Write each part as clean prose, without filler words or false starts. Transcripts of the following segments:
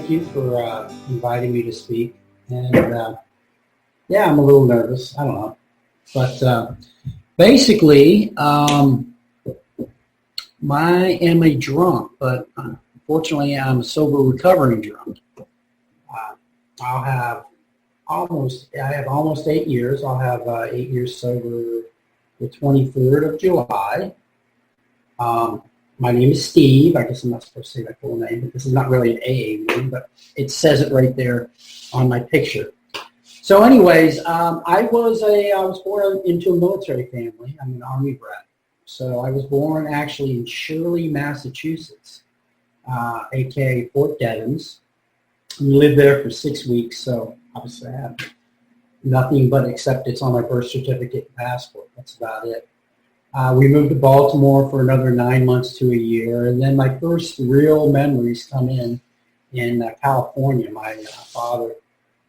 thank you for inviting me to speak. And yeah, I'm a little nervous. I don't know. But basically, I am a drunk, but unfortunately, I'm a sober recovering drunk. Uh, I have almost 8 years. I'll have 8 years sober the 23rd of July. Um, my name is Steve. I guess I'm not supposed to say my full name, but this is not really an AA name, but it says it right there on my picture. So anyways, I was born into a military family. I'm an Army brat. So I was born actually in Shirley, Massachusetts, aka Fort Devens. We lived there for 6 weeks, so obviously I have nothing but except it's on my birth certificate and passport. That's about it. We moved to Baltimore for another 9 months to a year, and then my first real memories come in California. My father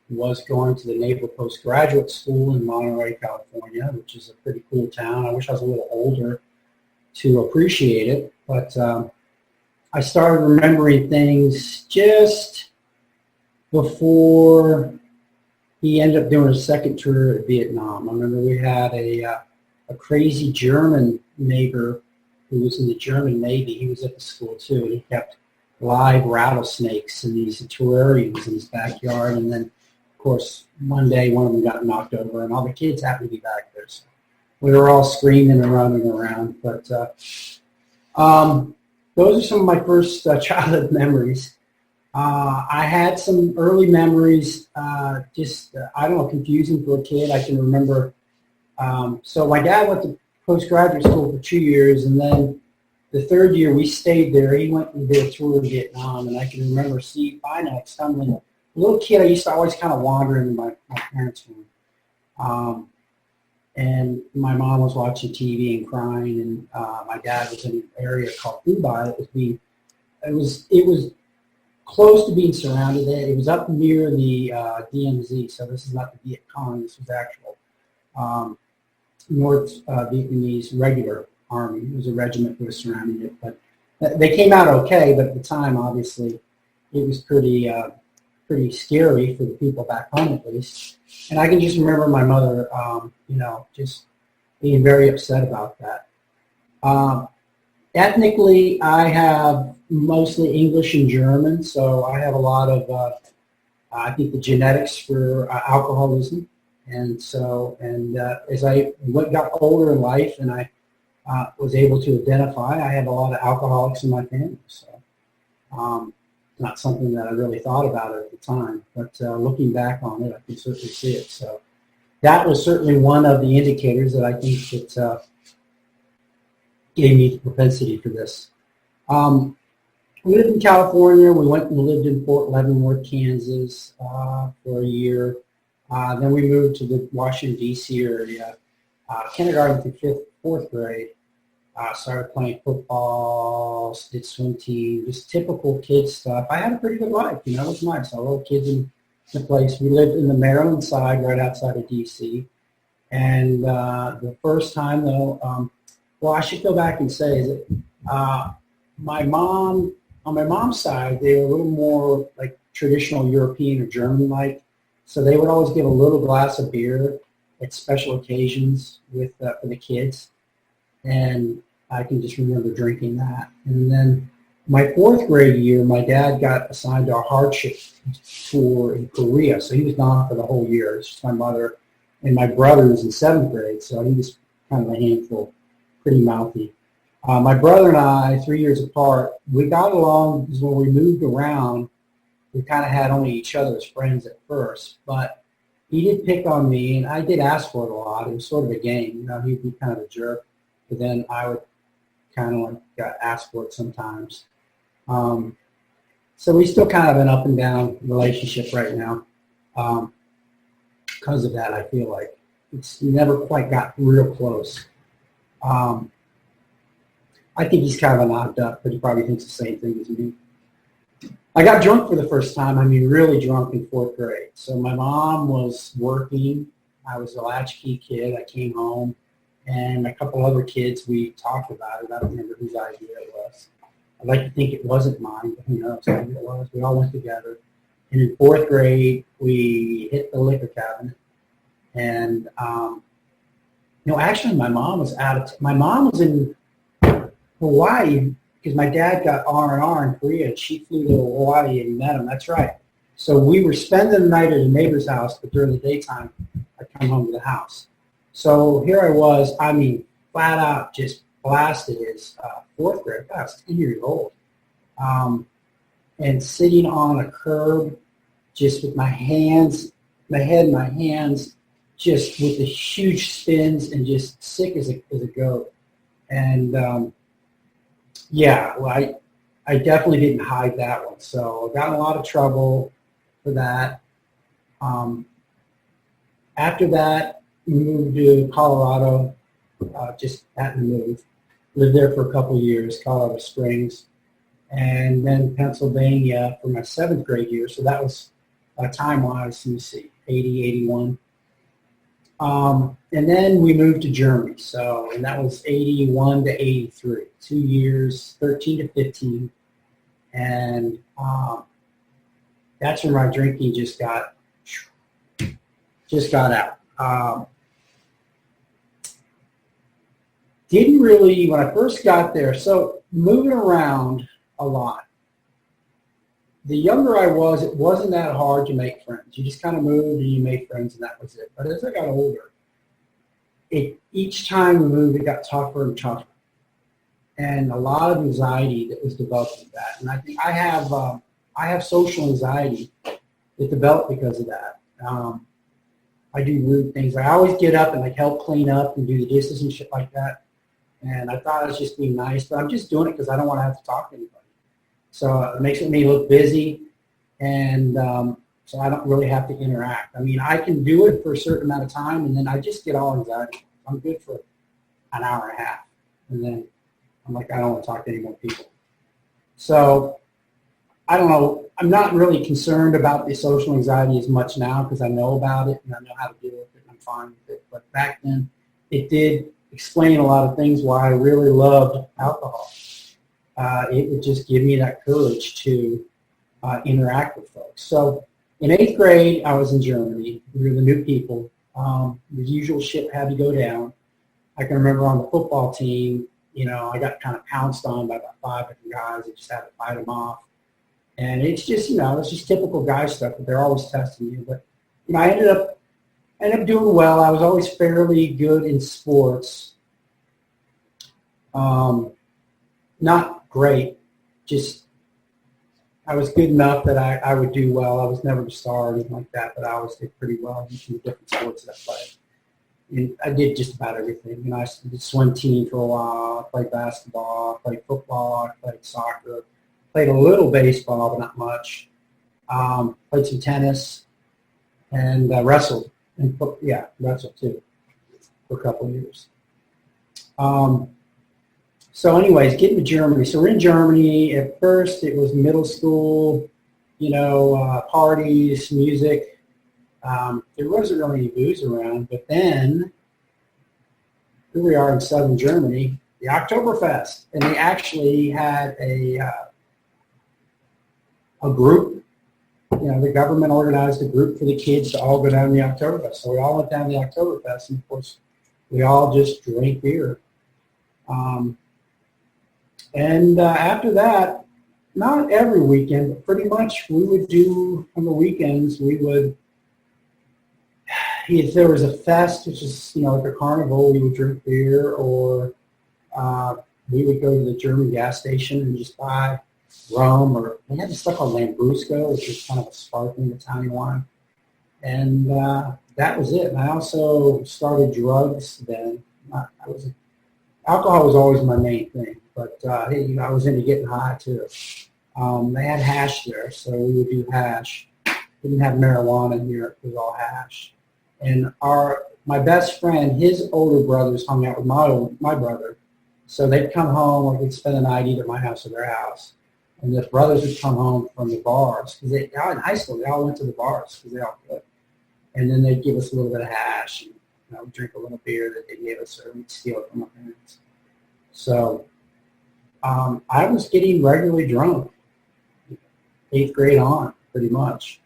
was going to the Naval Postgraduate School in Monterey, California, which is a pretty cool town. I wish I was a little older to appreciate it, but I started remembering things just before he ended up doing a second tour of Vietnam. I remember we had a crazy German neighbor who was in the German Navy. He was at the school too, and he kept live rattlesnakes in these terrariums in his backyard. And then, of course, one day one of them got knocked over, and all the kids happened to be back there. So we were all screaming and running around. But those are some of my first childhood memories. I had some early memories, I don't know, confusing for a kid. I can remember, so my dad went to postgraduate school for 2 years, and then the third year we stayed there. He went and did a tour of Vietnam, and I can remember stumbling. A little kid, I used to always kind of wander into my parents' room. And my mom was watching TV and crying, and my dad was in an area called Dubai. It was close to being surrounded. It was up near the DMZ, so this is not the Viet Cong. This was actual North Vietnamese regular army. It was a regiment that was surrounding it, but they came out okay. But at the time, obviously, it was pretty scary for the people back home, at least. And I can just remember my mother, just being very upset about that. Ethnically, I have mostly English and German, so I have a lot of, I think, the genetics for alcoholism. And so, as I got older in life and I was able to identify, I have a lot of alcoholics in my family. So, not something that I really thought about at the time, but looking back on it, I can certainly see it. So that was certainly one of the indicators that I think that gave me the propensity for this. We lived in California. We went and lived in Fort Leavenworth, Kansas for a year. Then we moved to the Washington, D.C. area, kindergarten through fourth grade. Started playing football, did swim team, just typical kid stuff. I had a pretty good life. It was nice. I love kids in the place. We lived in the Maryland side, right outside of D.C. And the first time, though, well, I should go back and say that on my mom's side, they were a little more like traditional European or German-like. So they would always give a little glass of beer at special occasions for the kids. And I can just remember drinking that. And then my fourth grade year, my dad got assigned to a hardship tour in Korea. So he was gone for the whole year. It's just my mother and my brother was in seventh grade. So he was kind of a handful, pretty mouthy. My brother and I, 3 years apart, we got along because when we moved around, we kind of had only each other as friends at first. But he did pick on me, and I did ask for it a lot. It was sort of a game. He'd be kind of a jerk. But then I would kind of ask for it sometimes. So we still kind of an up and down relationship right now. Because of that, I feel like it's never quite got real close. I think he's kind of an odd duck, but he probably thinks the same thing as me. I got drunk for the first time. Really drunk in fourth grade. So my mom was working. I was a latchkey kid. I came home. And a couple other kids, we talked about it. I don't remember whose idea it was. I'd like to think it wasn't mine, but who knows? Maybe it was. We all went together. And in fourth grade, we hit the liquor cabinet. And, actually, my mom was my mom was in Hawaii because my dad got R&R in Korea, and she flew to Hawaii and met him. That's right. So we were spending the night at a neighbor's house, but during the daytime, I'd come home to the house. So here I was, flat out just blasted as fourth grade. I was 10 years old. And sitting on a curb just with my hands, my head in my hands, just with the huge spins and just sick as a goat. And I definitely didn't hide that one. So I got in a lot of trouble for that. After that, we moved to Colorado, just happened to move. Lived there for a couple of years, Colorado Springs, and then Pennsylvania for my seventh grade year. So that was time-wise, let me see, 80, 81. And then we moved to Germany. And that was 81 to 83, 2 years, 13 to 15. And that's when my drinking just got out. Didn't really, when I first got there, so moving around a lot. The younger I was, it wasn't that hard to make friends. You just kind of moved and you made friends and that was it. But as I got older, each time we moved, it got tougher and tougher. And a lot of anxiety that was developed with that. And I think I have social anxiety that developed because of that. I do rude things. I always get up and help clean up and do the dishes and shit like that. And I thought I was just being nice, but I'm just doing it because I don't want to have to talk to anybody. So it makes me look busy, and so I don't really have to interact. I can do it for a certain amount of time, and then I just get all anxiety. I'm good for an hour and a half, and then I'm like, I don't want to talk to any more people. So I don't know. I'm not really concerned about the social anxiety as much now because I know about it and I know how to deal with it and I'm fine with it. But back then, it did explain a lot of things why I really loved alcohol. It would just give me that courage to interact with folks. So in 8th grade, I was in Germany. We were the new people. The usual shit had to go down. I can remember on the football team, I got kind of pounced on by about 5 different guys. I just had to fight them off. And it's just, it's just typical guy stuff, but they're always testing you. But, I ended up doing well. I was always fairly good in sports. Not great, just I was good enough that I would do well. I was never the star or anything like that, but I always did pretty well in the different sports that I played. And I did just about everything. I did swim team for a while. I played basketball. I played football. I played soccer. Played a little baseball, but not much. Played some tennis and wrestled. And wrestled too for a couple of years. So anyways, getting to Germany. So we're in Germany. At first, it was middle school, parties, music. There wasn't really any booze around. But then, here we are in southern Germany, the Oktoberfest. And they actually had a group. The government organized a group for the kids to all go down to the Oktoberfest. So we all went down to the Oktoberfest. And, of course, we all just drank beer. And after that, not every weekend, but pretty much we would do on the weekends, if there was a fest, which is, like a carnival, we would drink beer, or we would go to the German gas station and just buy rum, or they had this stuff called Lambrusco, which is kind of a sparkling Italian wine. And that was it. And I also started drugs then. Alcohol was always my main thing, but I was into getting high too. They had hash there, so we would do hash. Didn't have marijuana in here; it was all hash. And my best friend, his older brothers hung out with my brother, so they'd come home, or we'd spend the night either at my house or their house. And the brothers would come home from the bars because in high school they all went to the bars because they all could. And then they'd give us a little bit of hash. And, drink a little beer that they gave us, or we'd steal it from our parents. So I was getting regularly drunk, 8th grade on, pretty much.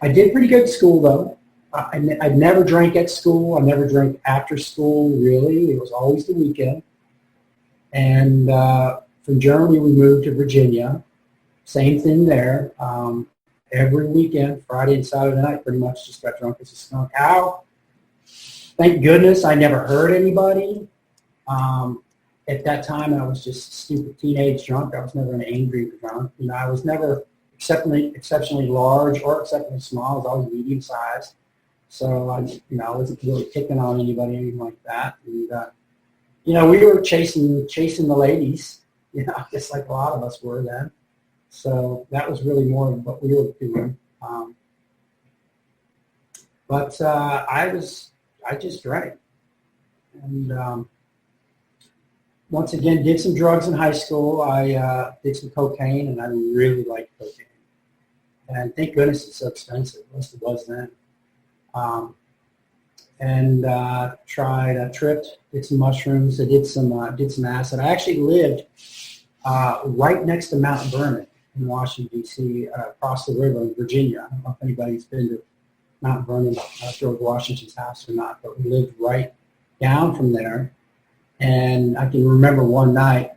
I did pretty good at school, though. I never drank at school. I never drank after school, really. It was always the weekend. And from Germany, we moved to Virginia. Same thing there. Every weekend, Friday and Saturday night, pretty much just got drunk as a skunk. How? Thank goodness I never hurt anybody. At that time, I was just stupid teenage drunk. I was never an angry drunk. You know, I was never exceptionally large or exceptionally small. I was always medium sized. So I wasn't really picking on anybody, anything like that. And we were chasing the ladies. You know, just like a lot of us were then. So that was really more of what we were doing. But I just drank. And once again, did some drugs in high school. I did some cocaine, and I really liked cocaine. And thank goodness it's so expensive. At least it was then. Tripped, did some mushrooms. I did some acid. I actually lived right next to Mount Vernon in Washington, D.C., across the river in Virginia. I don't know if anybody's been to Mount Vernon, George Washington's house or not, but we lived right down from there. And I can remember one night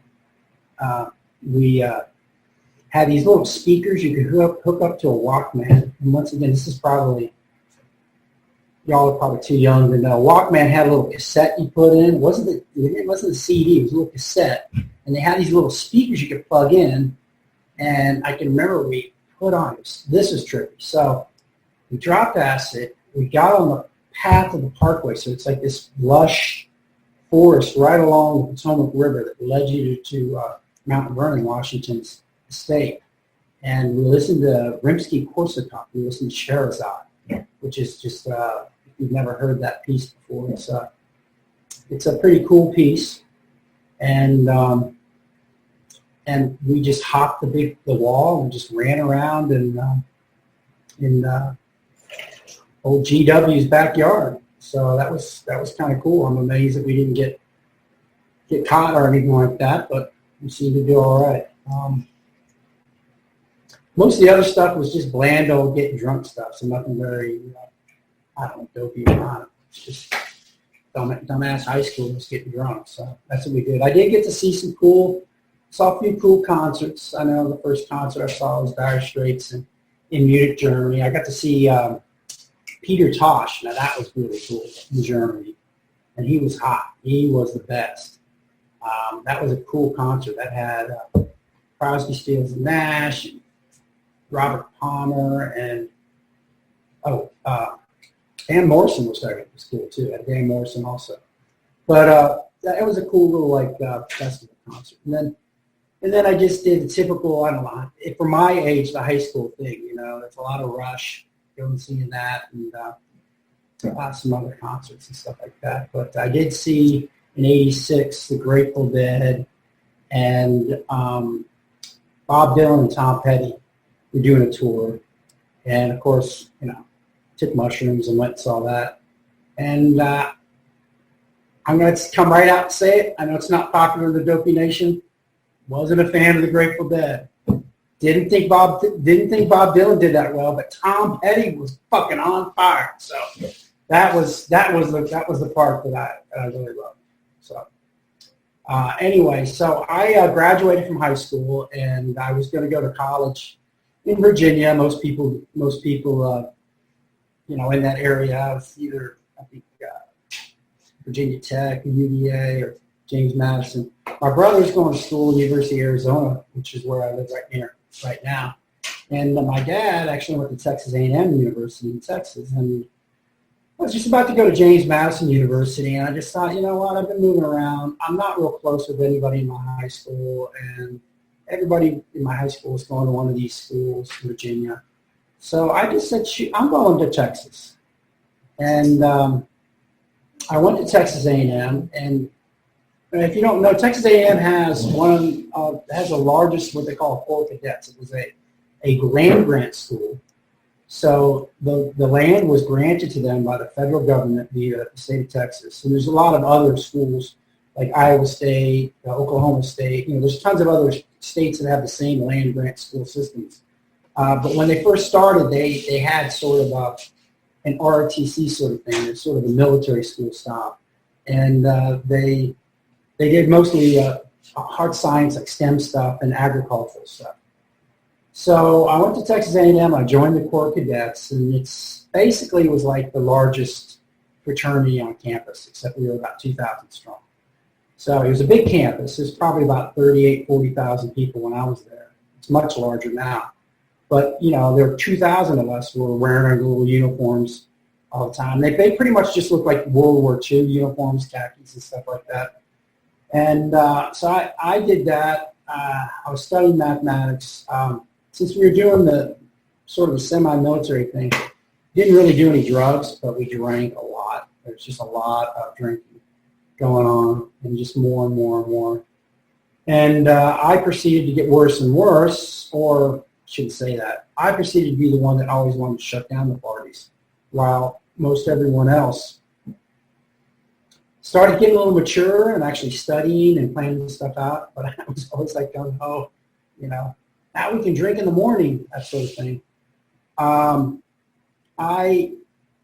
we had these little speakers you could hook up to a Walkman. And once again, this is probably, y'all are probably too young to know. Walkman had a little cassette you put in. It wasn't a CD, it was a little cassette. And they had these little speakers you could plug in. And I can remember we put on, this was trippy. So we dropped acid. We got on the path of the parkway. So it's like this lush forest right along the Potomac River that led you to Mount Vernon, Washington's state. And we listened to Rimsky-Korsakov. We listened to Sherazade, which is just, if you've never heard that piece before, it's a pretty cool piece. And we just hopped the wall and just ran around in old GW's backyard. So that was kind of cool. I'm amazed that we didn't get caught or anything like that, but we seemed to do all right. Most of the other stuff was just bland old getting drunk stuff, so nothing very, dopey or not. It's just dumbass high schoolers getting drunk. So that's what we did. I did get to see saw a few cool concerts. I know the first concert I saw was Dire Straits in Munich, Germany. I got to see Peter Tosh. Now that was really cool in Germany. And he was hot. He was the best. That was a cool concert. That had Crosby, Stills, and Nash, and Robert Palmer, and Dan Morrison was there. It was cool too. I had Dan Morrison also. But it was a cool little festival concert. And then I just did the typical, I don't know, for my age, the high school thing. You know, there's a lot of Rush, going seeing that, and some other concerts and stuff like that. But I did see in '86 the Grateful Dead, and Bob Dylan and Tom Petty were doing a tour. And of course, took mushrooms and went and saw that. And I'm going to come right out and say it. I know it's not popular in the Dopey Nation. Wasn't a fan of the Grateful Dead. Didn't think Bob Dylan did that well, but Tom Petty was fucking on fire. So that was the part that I really loved. So anyway, so I graduated from high school, and I was going to go to college in Virginia. Most people in that area have either, I think, Virginia Tech, UVA, or James Madison. My brother's going to school at the University of Arizona, which is where I live right now. And my dad actually went to Texas A&M University in Texas. And I was just about to go to James Madison University, and I just thought, you know what, I've been moving around. I'm not real close with anybody in my high school, and everybody in my high school was going to one of these schools in Virginia. So I just said, I'm going to Texas. And I went to Texas A&M, and if you don't know, Texas A&M has has the largest, what they call Corps Cadets. It was a grant school. So the land was granted to them by the federal government via the state of Texas. And there's a lot of other schools like Iowa State, Oklahoma State. There's tons of other states that have the same land grant school systems. But when they first started, they had sort of an ROTC sort of thing. It's sort of a military school style. And they did mostly hard science, like STEM stuff, and agricultural stuff. So I went to Texas A&M. I joined the Corps of Cadets, and it's basically was like the largest fraternity on campus, except we were about 2,000 strong. So it was a big campus. There's probably about 40,000 people when I was there. It's much larger now. But, there were 2,000 of us who were wearing our little uniforms all the time. They pretty much just looked like World War II uniforms, khakis and stuff like that. And so I did that. I was studying mathematics. Since we were doing the sort of the semi-military thing, didn't really do any drugs, but we drank a lot. There's just a lot of drinking going on, and just more and more and more. And I proceeded to get worse and worse, or I shouldn't say that. I proceeded to be the one that always wanted to shut down the parties, while most everyone else started getting a little mature and actually studying and planning stuff out. But I was always like, oh, now we can drink in the morning, that sort of thing. I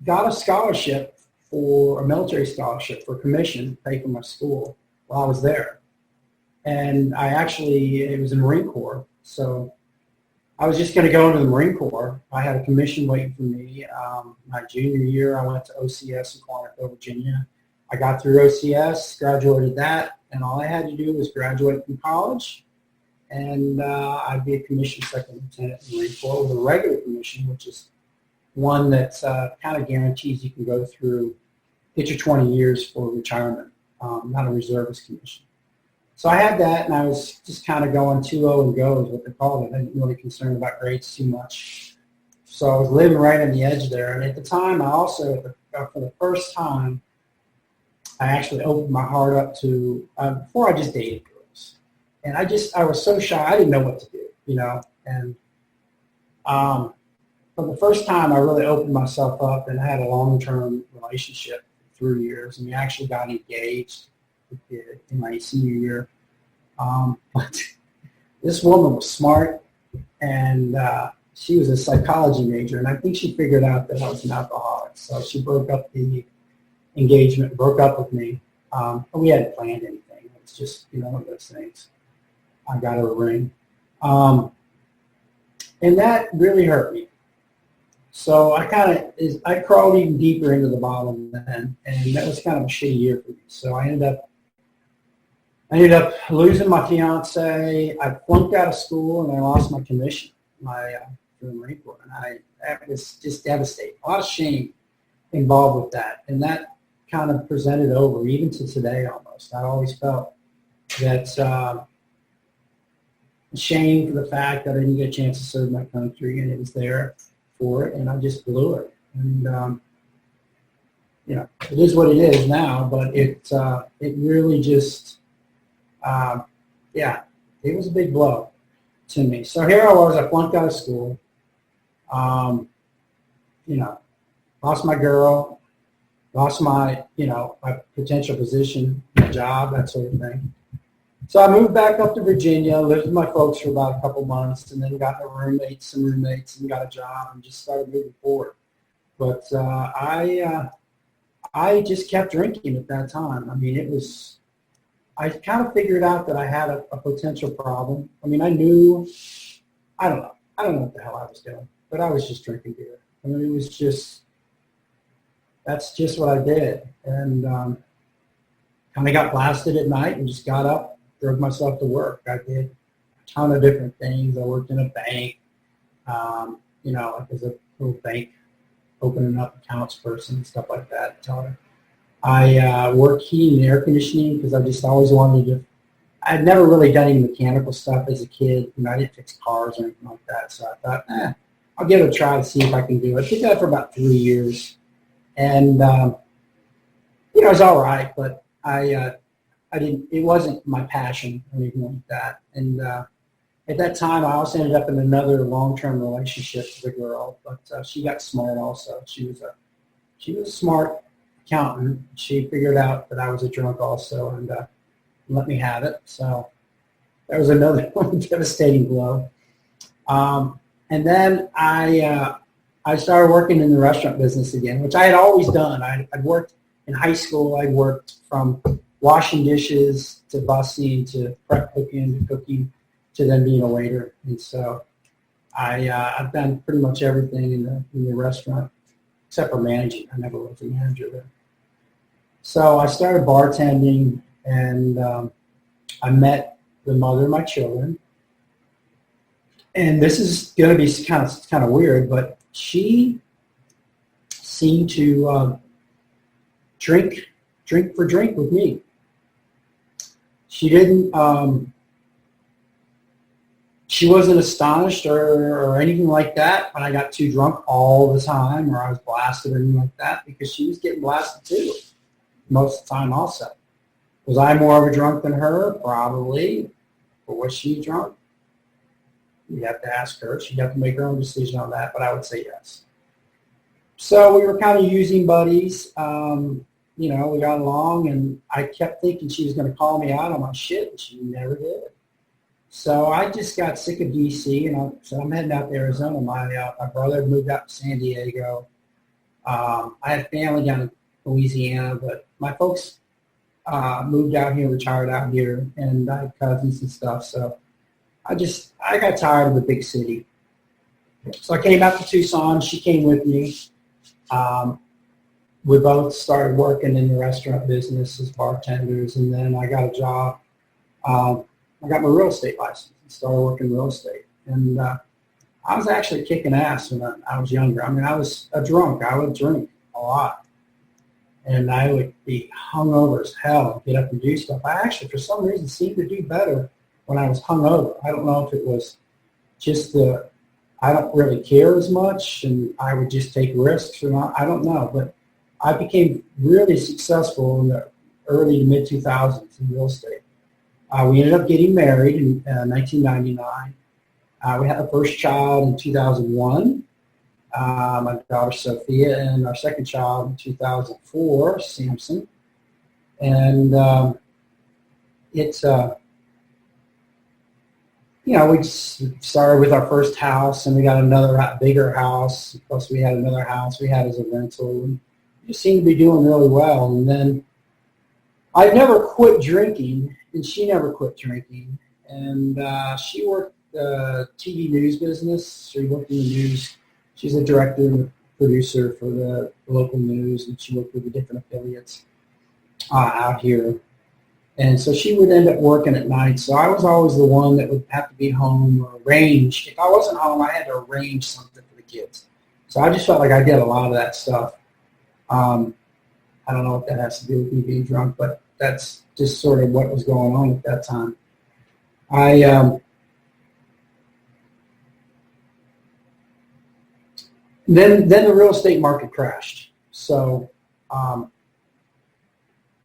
got a scholarship a military scholarship for commission, to pay for my school while I was there. And it was in the Marine Corps. So I was just going to go into the Marine Corps. I had a commission waiting for me. My junior year, I went to OCS in Quantico, Virginia. I got through OCS, graduated that, and all I had to do was graduate from college, and I'd be a commissioned second lieutenant in the Marine Corps with a regular commission, which is one that kind of guarantees you can go through, get your 20 years for retirement, not a reservist commission. So I had that, and I was just kind of going 2-0 and go is what they called it. I didn't really concern about grades too much. So I was living right on the edge there. And at the time, I also, for the first time, I actually opened my heart up to, before I just dated girls. And I was so shy, I didn't know what to do, And for the first time, I really opened myself up and had a long-term relationship for 3 years. And we actually got engaged in my senior year. But this woman was smart, and she was a psychology major, and I think she figured out that I was an alcoholic. So she broke up the engagement, broke up with me. We hadn't planned anything. It was just, one of those things. I got her a ring. And that really hurt me. So I crawled even deeper into the bottom then, and that was kind of a shitty year for me. So I ended up losing my fiance. I flunked out of school, and I lost my commission, for the Marine Corps, and that was just devastating. A lot of shame involved with that, and that kind of presented over even to today almost. I always felt that shame for the fact that I didn't get a chance to serve my country, and it was there for it, and I just blew it. And it is what it is now, but it really just it was a big blow to me. So here I was, I flunked out of school, lost my girl, lost my potential position, my job, that sort of thing. So I moved back up to Virginia, lived with my folks for about a couple months, and then got some roommates, and got a job, and just started moving forward. But I just kept drinking at that time. I mean, I kind of figured out that I had a potential problem. I mean, I don't know what the hell I was doing, but I was just drinking beer. I mean, that's just what I did. And kind of got blasted at night and just got up, drove myself to work. I did a ton of different things. I worked in a bank, as a little bank opening up accounts person and stuff like that. I worked heating and air conditioning because I just always wanted to. I'd never really done any mechanical stuff as a kid. I didn't fix cars or anything like that. So I thought, I'll give it a try to see if I can do it. I did that for about 3 years. And, it was all right, but I didn't, it wasn't my passion or anything like that. And at that time, I also ended up in another long-term relationship with a girl, but she got smart also. She was a smart accountant. She figured out that I was a drunk also, and let me have it. So that was another devastating blow. And then I started working in the restaurant business again, which I had always done. I'd worked in high school. I worked from washing dishes to busing to prep cooking to cooking to then being a waiter. And so I've done pretty much everything in the restaurant except for managing. I never was a manager there. So I started bartending, and I met the mother of my children. And this is going to be kind of weird, but she seemed to drink with me. She didn't. She wasn't astonished or anything like that when I got too drunk all the time, or I was blasted or anything like that, because she was getting blasted too most of the time also. Was I more of a drunk than her? Probably. But was she drunk? You have to ask her. She'd have to make her own decision on that, but I would say yes. So we were kind of using buddies. We got along, and I kept thinking she was going to call me out on my shit, and she never did. So I just got sick of D.C., and so I'm heading out to Arizona. My brother had moved out to San Diego. I had family down in Louisiana, but my folks moved out here, retired out here, and I had cousins and stuff. So I got tired of the big city. So I came out to Tucson. She came with me. We both started working in the restaurant business as bartenders, and then I got a job. I got my real estate license and started working real estate. And I was actually kicking ass when I was younger. I mean, I was a drunk. I would drink a lot. And I would be hungover as hell and get up and do stuff. I actually, for some reason, seemed to do better when I was hungover. I don't know if it was just I don't really care as much, and I would just take risks or not. I don't know. But I became really successful in the early to mid-2000s in real estate. We ended up getting married in 1999. We had our first child in 2001, my daughter Sophia, and our second child in 2004, Samson. And it's, we just started with our first house, and we got another bigger house. Plus, we had another house we had as a rental, and we just seemed to be doing really well. And then I never quit drinking, and she never quit drinking. And she worked TV news business. She worked in the news. She's a director and producer for the local news, and she worked with the different affiliates out here. And so she would end up working at night. So I was always the one that would have to be home or arrange. If I wasn't home, I had to arrange something for the kids. So I just felt like I did a lot of that stuff. I don't know what that has to do with me being drunk, but that's just sort of what was going on at that time. Then the real estate market crashed. So,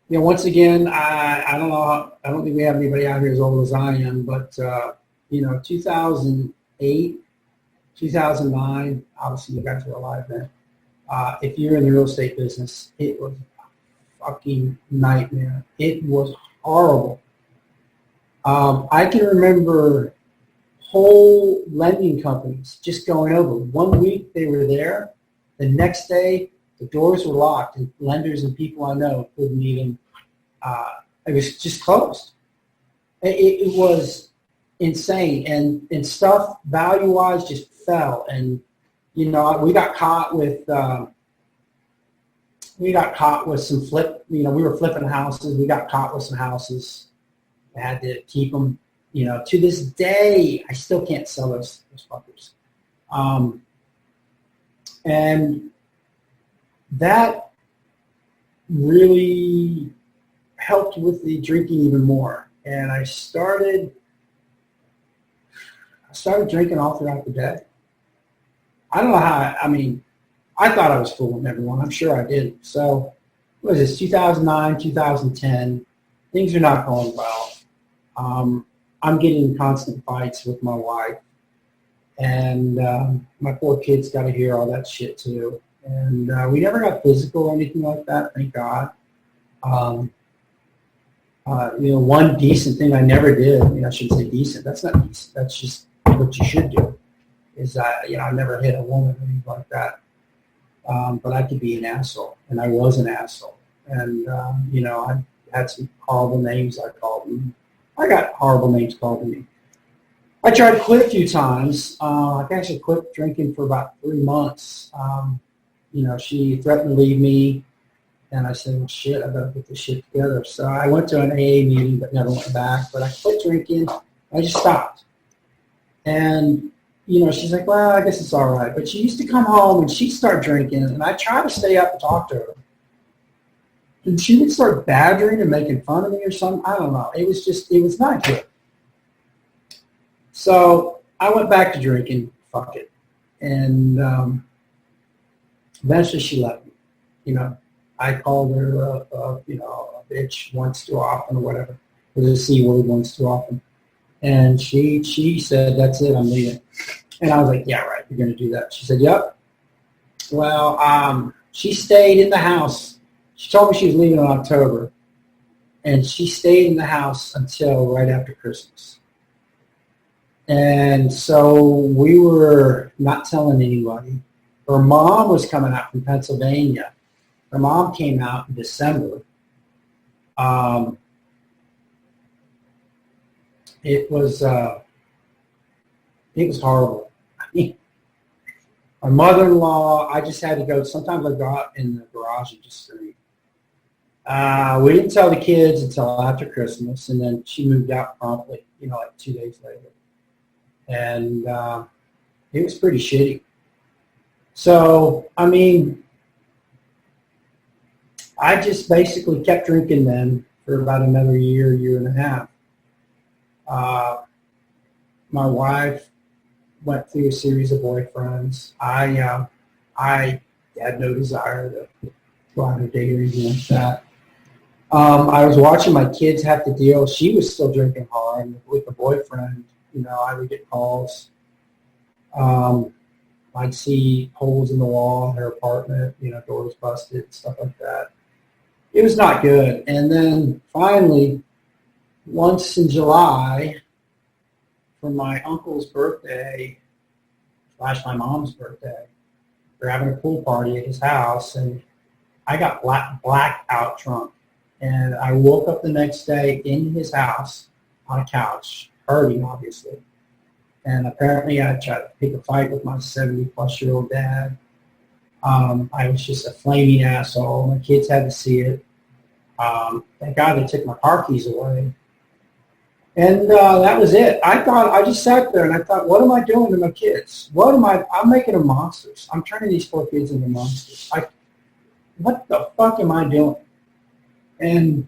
once again, I don't know. I don't think we have anybody out here as old as I am, but 2008, 2009. Obviously, you guys were alive then. If you're in the real estate business, it was a fucking nightmare. It was horrible. I can remember whole lending companies just going over. 1 week they were there. The next day, the doors were locked, and lenders and people I know couldn't even, it was just closed. It was insane. And stuff value-wise just fell. And, we got caught with some flip, we were flipping houses. We got caught with some houses. I had to keep them. To this day, I still can't sell those fuckers. And that really helped with the drinking even more. And I started drinking all throughout the day. I don't know how, I thought I was fooling everyone. I'm sure I did. So, what was this, 2009, 2010? Things are not going well. I'm getting in constant fights with my wife. And my poor kids got to hear all that shit too. And we never got physical or anything like that, thank God. One decent thing I never did, I shouldn't say decent, that's not decent, that's just what you should do, is I never hit a woman or anything like that. But I could be an asshole, and I was an asshole. And, I had some horrible names I called them. I got horrible names called to me. I tried to quit a few times. I actually quit drinking for about 3 months. She threatened to leave me, and I said, well, shit, I better get this shit together. So I went to an AA meeting but never went back. But I quit drinking. I just stopped. And, she's like, well, I guess it's all right. But she used to come home, and she'd start drinking, and I tried to stay up and talk to her. And she would start badgering and making fun of me or something. I don't know. It was not good. So I went back to drinking. Fuck it. And eventually she left me. I called her a bitch once too often or whatever, or the C word once too often. And she said, that's it, I'm leaving. And I was like, yeah, right, you're going to do that. She said, yep. Well, she stayed in the house. She told me she was leaving in October, and she stayed in the house until right after Christmas. And so we were not telling anybody. Her mom was coming out from Pennsylvania. Her mom came out in December. It was horrible. I mean, my mother-in-law, I just had to go. Sometimes I go out in the garage and just scream. We didn't tell the kids until after Christmas, and then she moved out promptly, like 2 days later. And it was pretty shitty. So, I mean, I just basically kept drinking then for about another year and a half. My wife went through a series of boyfriends. I had no desire to go out on a date or anything like that. I was watching my kids have to deal. She was still drinking hard with the boyfriend. I would get calls. I'd see holes in the wall in her apartment, doors busted, stuff like that. It was not good. And then finally, once in July, for my uncle's birthday, / my mom's birthday, we're having a pool party at his house, and I got blackout drunk. And I woke up the next day in his house on a couch, hurting, obviously. And apparently I tried to pick a fight with my 70-plus-year-old dad. I was just a flaming asshole. My kids had to see it. Thank God they took my car keys away. And that was it. I just sat there and I thought, what am I doing to my kids? I'm making them monsters. I'm turning these poor kids into monsters. What the fuck am I doing? And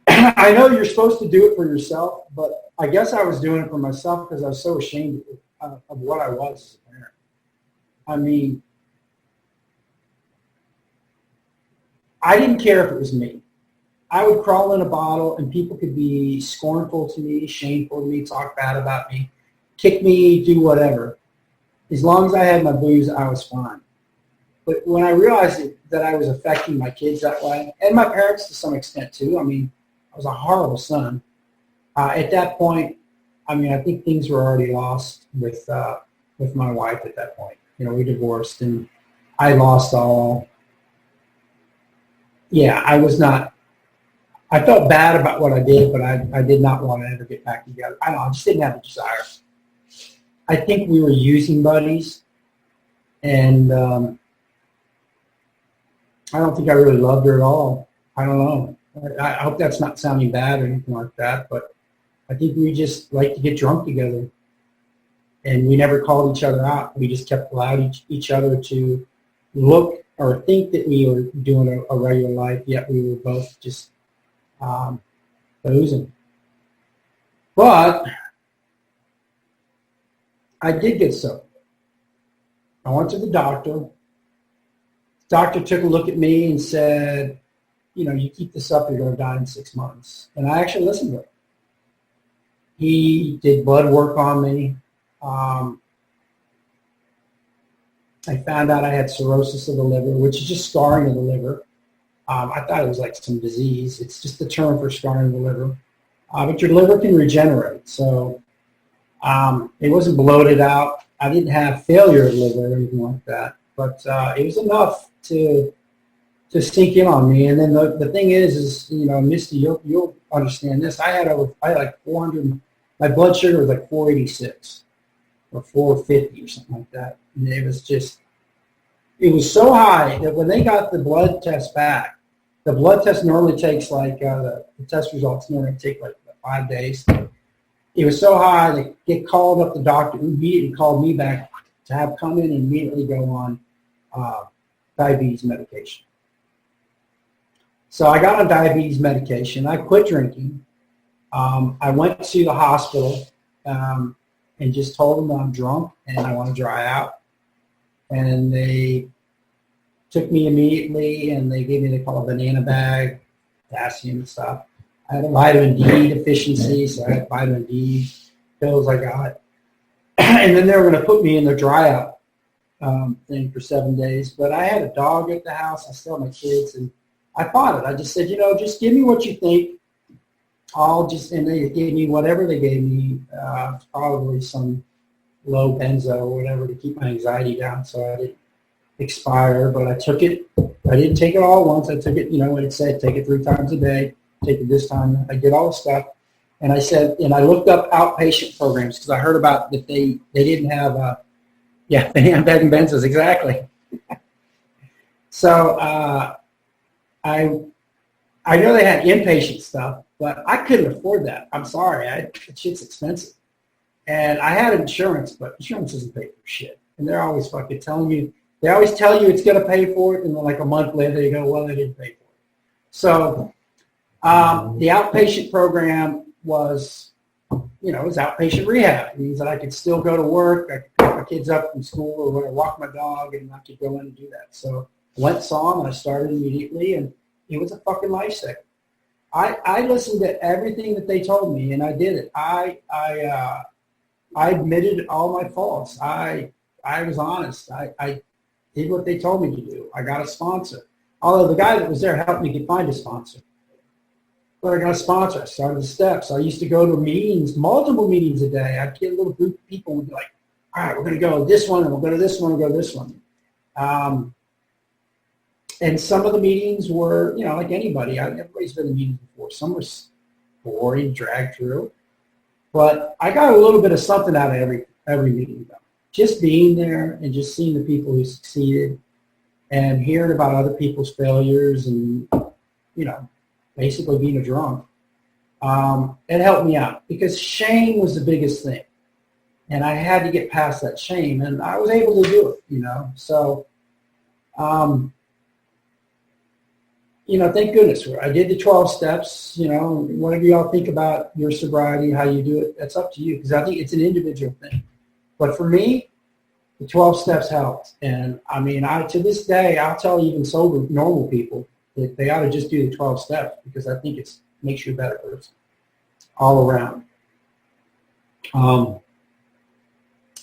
I know you're supposed to do it for yourself, but I guess I was doing it for myself because I was so ashamed of what I was as a parent. I mean, I didn't care if it was me. I would crawl in a bottle and people could be scornful to me, shameful to me, talk bad about me, kick me, do whatever. As long as I had my booze, I was fine. But when I realized that I was affecting my kids that way, and my parents to some extent too, I mean, I was a horrible son. At that point, I mean, I think things were already lost with my wife at that point. We divorced, and I lost all. Yeah, I felt bad about what I did, but I did not want to ever get back together. I don't know, I just didn't have the desire. I think we were using buddies, and I don't think I really loved her at all. I don't know. I hope that's not sounding bad or anything like that, but I think we just like to get drunk together. And we never called each other out. We just kept allowing each other to look or think that we were doing a regular life, yet we were both just boozing. But I did get sober. I went to the doctor. The doctor took a look at me and said, you keep this up, you're going to die in 6 months. And I actually listened to him. He did blood work on me. I found out I had cirrhosis of the liver, which is just scarring of the liver. I thought it was like some disease. It's just a term for scarring the liver. But your liver can regenerate. So it wasn't bloated out. I didn't have failure of liver or anything like that. But it was enough to sink in on me. And then the thing is, Misty, you'll understand this. I had like 400. My blood sugar was like 486 or 450 or something like that. And it was so high that when they got the blood test back, the blood test normally takes like the test results normally take like 5 days. It was so high they called up the doctor, who immediately called me back to have come in and immediately go on diabetes medication. So I got on diabetes medication. I quit drinking. I went to the hospital and just told them that I'm drunk and I want to dry out. And they took me immediately and they gave me, they call it a banana bag, potassium and stuff. I had a vitamin D deficiency, so I had vitamin D pills I got. And then they were going to put me in the dry out thing for 7 days. But I had a dog at the house. I still have my kids. And I fought it. I just said, just give me what you think. And they gave me whatever they gave me, probably some low benzo or whatever to keep my anxiety down so I didn't expire. But I took it. I didn't take it all at once. I took it, what it said, take it 3 times a day. Take it this time. I did all the stuff. And I said, and I looked up outpatient programs because I heard about that they didn't have, banana bag and benzos, exactly. So I know they had inpatient stuff, but I couldn't afford that. I'm sorry. Shit's expensive. And I had insurance, but insurance doesn't pay for shit. And they're always fucking telling you, they always tell you it's going to pay for it, and then like a month later you go, well, they didn't pay for it. So the outpatient program was, it was outpatient rehab. It means that I could still go to work. I could pick my kids up from school or whatever, walk my dog, and I could go in and do that. So I went, saw them, and I started immediately, and it was a fucking lifesaver. I listened to everything that they told me, and I did it. I admitted all my faults. I was honest. I did what they told me to do. I got a sponsor. Although the guy that was there helped me find a sponsor. But I got a sponsor. I started the steps. I used to go to meetings, multiple meetings a day. I'd get a little group of people and be like, all right, we're going to go to this one, and we'll go to this one, and we'll go to this one. And some of the meetings were, like anybody. Everybody's been in meetings before. Some were boring, dragged through. But I got a little bit of something out of every meeting, though. Just being there and just seeing the people who succeeded and hearing about other people's failures and, basically being a drunk. It helped me out because shame was the biggest thing. And I had to get past that shame, and I was able to do it, So, thank goodness. I did the 12 steps, whatever y'all think about your sobriety, how you do it, that's up to you because I think it's an individual thing. But for me, the 12 steps helped. And, to this day, I'll tell even sober, normal people that they ought to just do the 12 steps because I think it makes you a better person all around.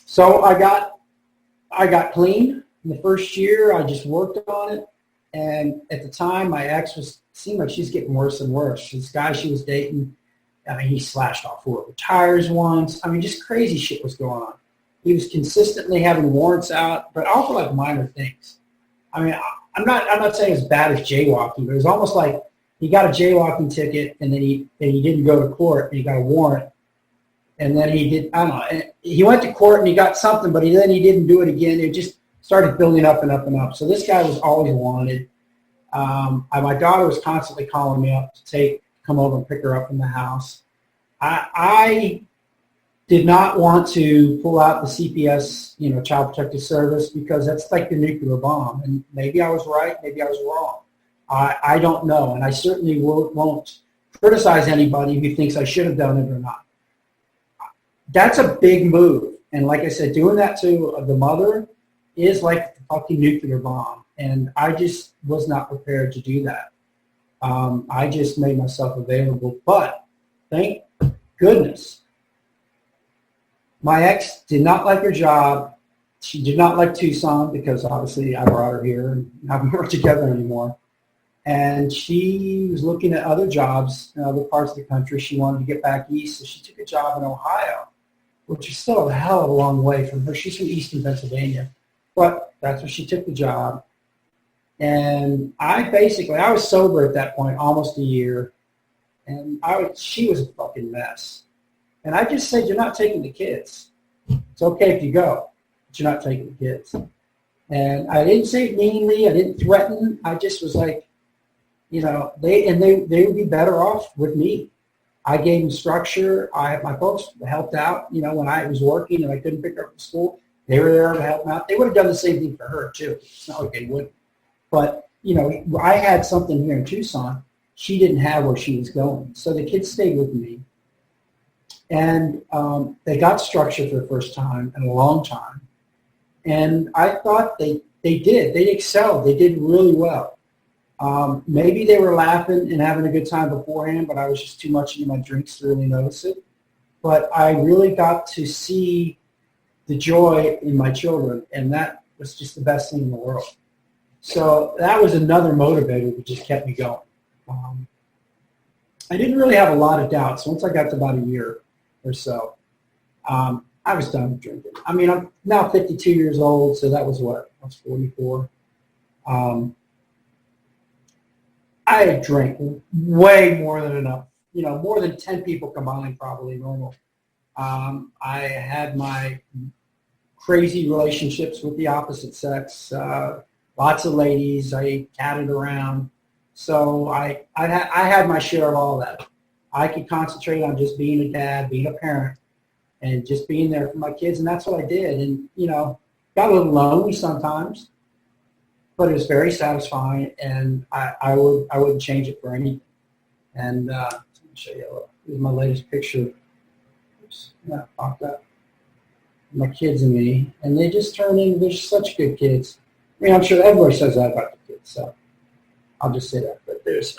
So I got clean in the first year. I just worked on it. And at the time, my ex seemed like she's getting worse and worse. This guy she was dating, he slashed off 4 tires once. Just crazy shit was going on. He was consistently having warrants out, but all for like minor things. I'm not saying as bad as jaywalking, but it was almost like he got a jaywalking ticket and then he didn't go to court and he got a warrant. And then he did, he went to court and he got something, but then he didn't do it again. It just started building up and up and up. So this guy was always wanted. My daughter was constantly calling me up to come over and pick her up from the house. I did not want to pull out the CPS, Child Protective Service, because that's like the nuclear bomb. And maybe I was right, maybe I was wrong. I don't know, and I certainly won't criticize anybody who thinks I should have done it or not. That's a big move. And like I said, doing that to the mother is like the fucking nuclear bomb. And I just was not prepared to do that. I just made myself available. But thank goodness, my ex did not like her job. She did not like Tucson because obviously I brought her here and haven't worked together anymore. And she was looking at other jobs in other parts of the country. She wanted to get back east, so she took a job in Ohio, which is still a hell of a long way from her. She's from Eastern Pennsylvania, but that's where she took the job. And I was sober at that point, almost a year, and she was a fucking mess. And I just said, you're not taking the kids. It's okay if you go, but you're not taking the kids. And I didn't say it meanly. I didn't threaten. I just was like, they would be better off with me. I gave them structure. My folks helped out, when I was working and I couldn't pick her up from school. They were there to help them out. They would have done the same thing for her, too. It's not like they wouldn't. But, I had something here in Tucson she didn't have where she was going. So the kids stayed with me. And they got structure for the first time in a long time. And I thought they did. They excelled. They did really well. Maybe they were laughing and having a good time beforehand, but I was just too much into my drinks to really notice it. But I really got to see the joy in my children, and that was just the best thing in the world. So that was another motivator that just kept me going. I didn't really have a lot of doubts. Once I got to about a year or so, I was done with drinking. I mean, I'm now 52 years old, so that was what? I was 44. I had drank way more than enough. More than 10 people combined, probably normal. I had my crazy relationships with the opposite sex. Lots of ladies. I catted around. So I had my share of all that. I could concentrate on just being a dad, being a parent, and just being there for my kids, and that's what I did. And, got a little lonely sometimes, but it was very satisfying, and I wouldn't change it for anything. And let me show you. Here's my latest picture. Oops, that popped up. My kids and me, and they just turn in. They're such good kids. I mean, I'm sure everybody says that about the kids, so I'll just say that. But there's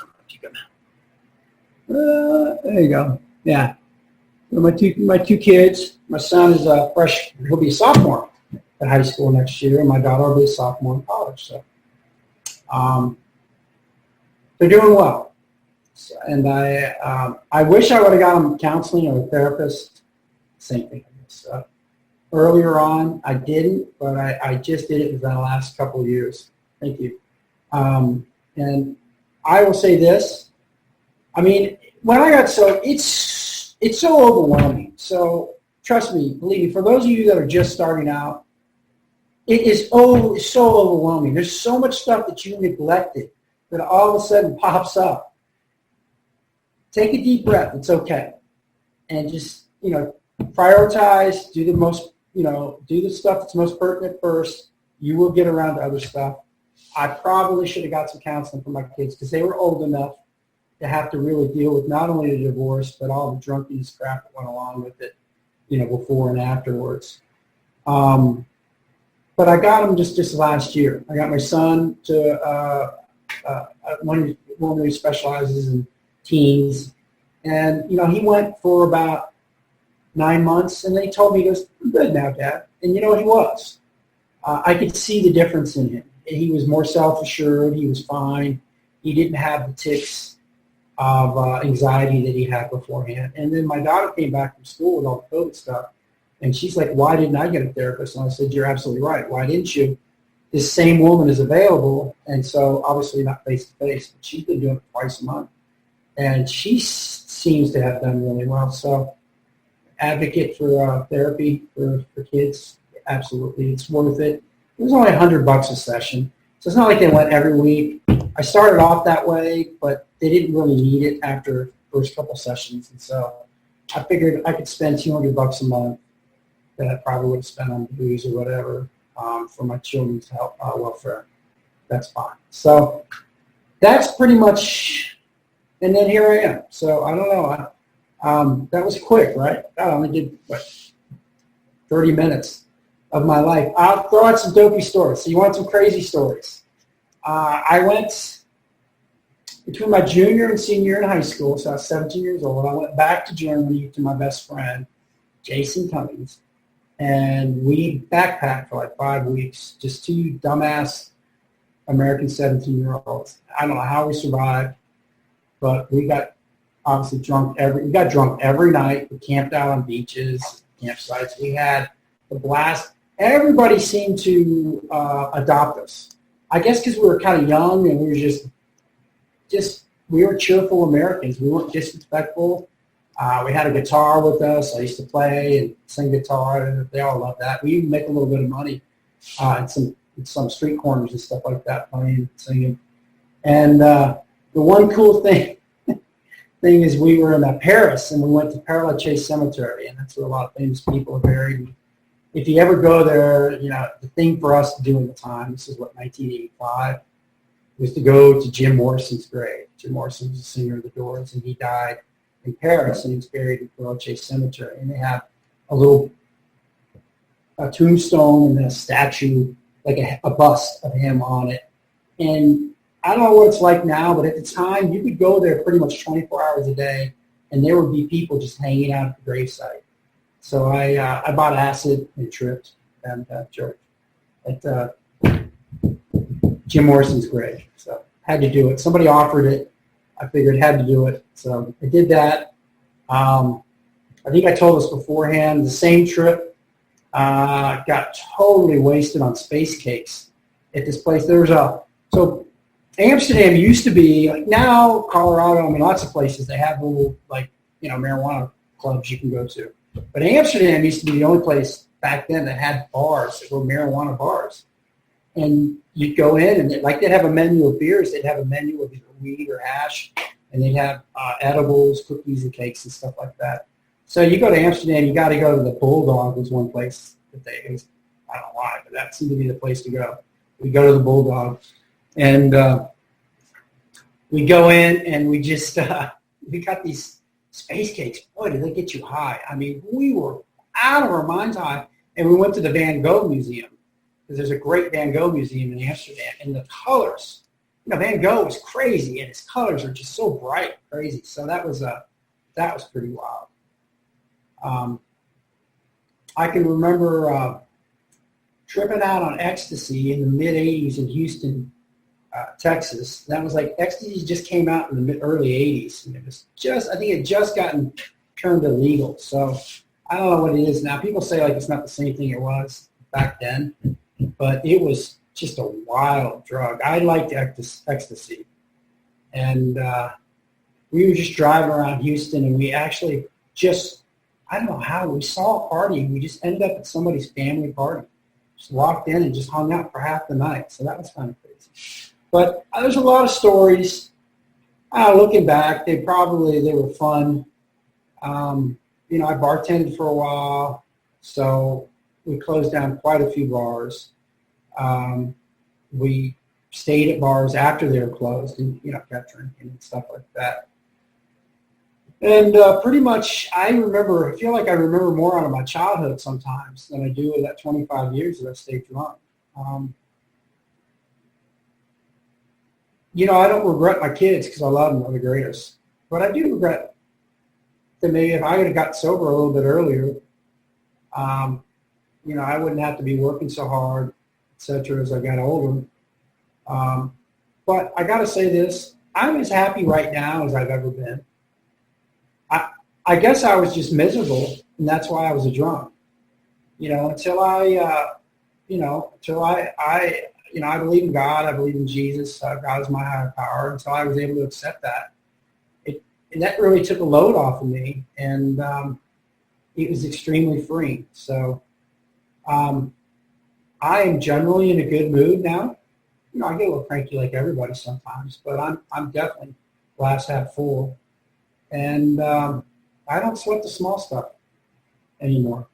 there you go. Yeah. So my two kids. My son is a he'll be a sophomore at high school next year, and my daughter will be a sophomore in college. So they're doing well. So, and I wish I would have gotten counseling or a therapist. Same thing. So earlier on, I didn't, but I just did it in the last couple of years. Thank you. And I will say this. I mean, when I got sober, it's so overwhelming. So trust me, believe me, for those of you that are just starting out, it is so overwhelming. There's so much stuff that you neglected that all of a sudden pops up. Take a deep breath. It's okay. And just, prioritize, do the stuff that's most pertinent first. You will get around to other stuff. I probably should have got some counseling for my kids because they were old enough to have to really deal with not only the divorce, but all the drunkenness crap that went along with it, before and afterwards. But I got them just last year. I got my son to one who specializes in teens. And, he went for about 9 months, and they told me, he goes, I'm good now, Dad. And, he was. I could see the difference in him. He was more self-assured. He was fine. He didn't have the tics of anxiety that he had beforehand. And then my daughter came back from school with all the COVID stuff, and she's like, why didn't I get a therapist? And I said, you're absolutely right. Why didn't you? This same woman is available, and so obviously not face-to-face, but she's been doing it twice a month. And she seems to have done really well. So advocate for therapy for kids, absolutely. It's worth it. It was only $100 a session. So it's not like they went every week. I started off that way, but they didn't really need it after the first couple sessions. And so I figured I could spend $200 a month that I probably would have spent on booze or whatever for my children's health welfare. That's fine. So that's pretty much, and then here I am. So I don't know. That was quick, right? I only did, 30 minutes of my life. I'll throw out some dopey stories. So you want some crazy stories? I went between my junior and senior year in high school, so I was 17 years old. I went back to Germany to my best friend, Jason Cummings, and we backpacked for like 5 weeks, just two dumbass American 17-year-olds. I don't know how we survived, but we got obviously drunk every night. We camped out on beaches, campsites. We had a blast. Everybody seemed to adopt us. I guess because we were kind of young and we were just we were cheerful Americans. We weren't disrespectful. We had a guitar with us. I used to play and sing guitar, and they all loved that. We even make a little bit of money in some street corners and stuff like that, playing and singing. And the one cool thing is we were in Paris, and we went to Père Lachaise Cemetery, and that's where a lot of famous people are buried. If you ever go there, the thing for us to do at the time, this is 1985, was to go to Jim Morrison's grave. Jim Morrison was a singer of the Doors, and he died in Paris, and he was buried in Père Lachaise Cemetery. And they have a tombstone and a statue, like a bust of him on it. And I don't know what it's like now, but at the time, you could go there pretty much 24 hours a day, and there would be people just hanging out at the gravesite. So I bought acid and tripped and church at Jim Morrison's grave. So had to do it. Somebody offered it. I figured had to do it. So I did that. I think I told us beforehand, the same trip, got totally wasted on space cakes at this place. So Amsterdam used to be, like now Colorado, lots of places, they have little, marijuana clubs you can go to. But Amsterdam used to be the only place back then that had bars that were marijuana bars. And you'd go in and they'd have a menu of beers. They'd have a menu of either weed or hash, and they'd have edibles, cookies, and cakes and stuff like that. So you go to Amsterdam, you got to go to the Bulldog was one place that I don't know why, but that seemed to be the place to go. We go to the Bulldog, and we go in and we just, we got these space cakes. Boy, did they get you high. We were out of our minds high. And we went to the Van Gogh Museum, because there's a great Van Gogh Museum in Amsterdam. And the colors, Van Gogh was crazy, and his colors are just so bright, crazy. So that was pretty wild. I can remember tripping out on ecstasy in the mid-'80s in Houston, Texas. That was ecstasy just came out in the early 80s. And I think it just gotten turned illegal. So I don't know what it is now. People say it's not the same thing it was back then, but it was just a wild drug. I liked ecstasy. And we were just driving around Houston, and we actually I don't know how, we saw a party. We just ended up at somebody's family party. Just walked in and just hung out for half the night. So that was kind of crazy. But there's a lot of stories. Looking back, they were fun. I bartended for a while, so we closed down quite a few bars. We stayed at bars after they were closed and, kept drinking and stuff like that. And pretty much I feel like I remember more out of my childhood sometimes than I do of that 25 years that I stayed drunk. I don't regret my kids because I love them. They're the greatest. But I do regret that maybe if I would have got sober a little bit earlier, I wouldn't have to be working so hard, et cetera, as I got older. But I got to say this. I'm as happy right now as I've ever been. I guess I was just miserable, and that's why I was a drunk. Until I believe in God, I believe in Jesus. God is my higher power, until I was able to accept that. And that really took a load off of me, and it was extremely freeing. So I am generally in a good mood now. I get a little cranky like everybody sometimes, but I'm definitely glass half full. And I don't sweat the small stuff anymore.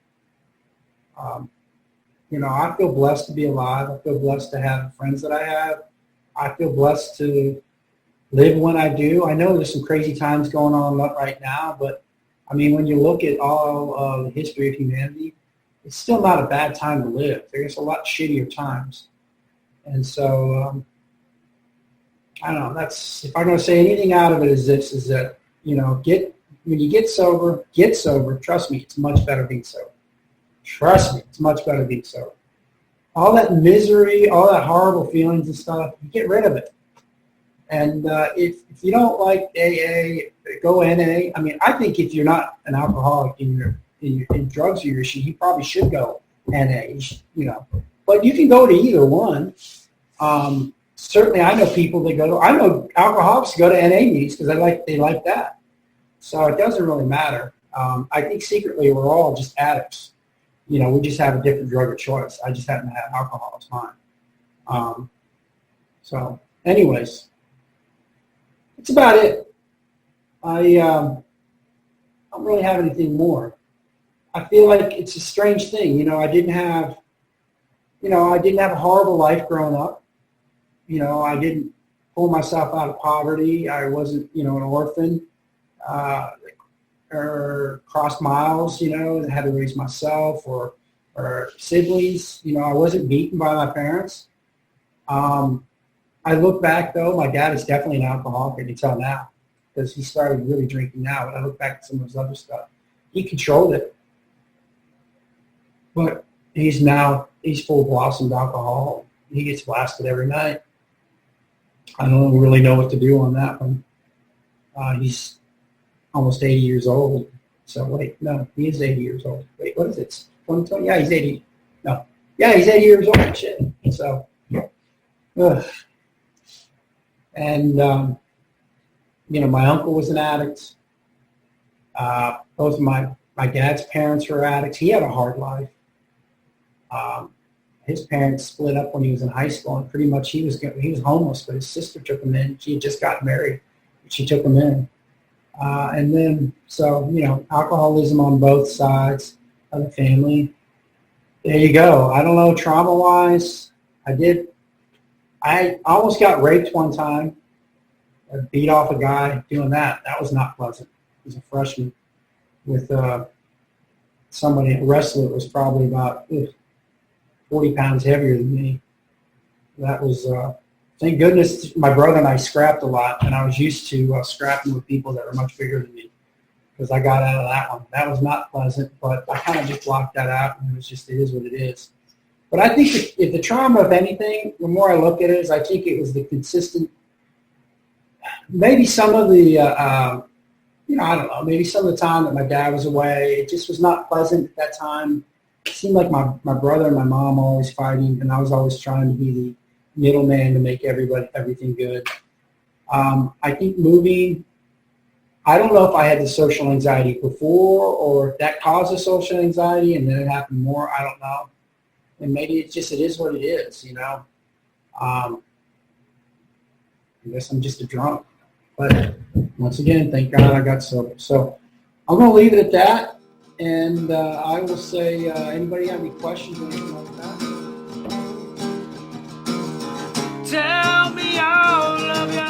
I feel blessed to be alive. I feel blessed to have the friends that I have. I feel blessed to live when I do. I know there's some crazy times going on right now, but when you look at all of the history of humanity, it's still not a bad time to live. There's a lot shittier times. And so, I don't know, that's, if I'm going to say anything out of it is that, when you get sober, trust me, it's much better being sober. Trust me, it's much better being sober. all that misery, all that horrible feelings and stuff, you get rid of it. And if you don't like AA, go NA. I mean, I think if you're not an alcoholic and in drugs are your issue, you probably should go NA. You know, but you can go to either one. Certainly, I know people that go to. I know alcoholics go to NA meetings because they like that. So it doesn't really matter. I think secretly we're all just addicts. You know, we just have a different drug of choice. I just happen to have alcohol as mine. So, anyways. That's about it. I don't really have anything more. I feel like it's a strange thing. You know, I didn't have a horrible life growing up. You know, I didn't pull myself out of poverty. I wasn't, an orphan or crossed miles, and had to raise myself or siblings. You know, I wasn't beaten by my parents. I look back, though, my dad is definitely an alcoholic, I can tell now, because he started really drinking now. But I look back at some of his other stuff. He controlled it. But he's full blossomed alcohol. He gets blasted every night. I don't really know what to do on that one. He's almost 80 years old. So, wait, no, he is 80 years old. Wait, what is it? 2020? Yeah, he's 80. No. Yeah, he's 80 years old. Shit. So, ugh. And, my uncle was an addict. Both of my dad's parents were addicts. He had a hard life. His parents split up when he was in high school, and pretty much he was homeless, but his sister took him in. She had just gotten married. She took him in. And then, alcoholism on both sides of the family. There you go. I don't know, trauma-wise, I almost got raped one time. I beat off a guy doing that. That was not pleasant. He was a freshman with somebody, a wrestler that was probably about 40 pounds heavier than me. That was, thank goodness, my brother and I scrapped a lot, and I was used to scrapping with people that were much bigger than me because I got out of that one. That was not pleasant, but I kind of just blocked that out, and it is what it is. But I think if the trauma of anything, the more I look at it, is I think it was the consistent, maybe some of the, I don't know, maybe some of the time that my dad was away, it just was not pleasant at that time. It seemed like my brother and my mom were always fighting, and I was always trying to be the middleman to make everything good. I think moving, I don't know if I had the social anxiety before or if that caused the social anxiety and then it happened more. I don't know. And maybe it is what it is, I guess I'm just a drunk. But once again, thank God I got sober. So I'm going to leave it at that. And I will say, anybody have any questions or anything like that? Tell me all of your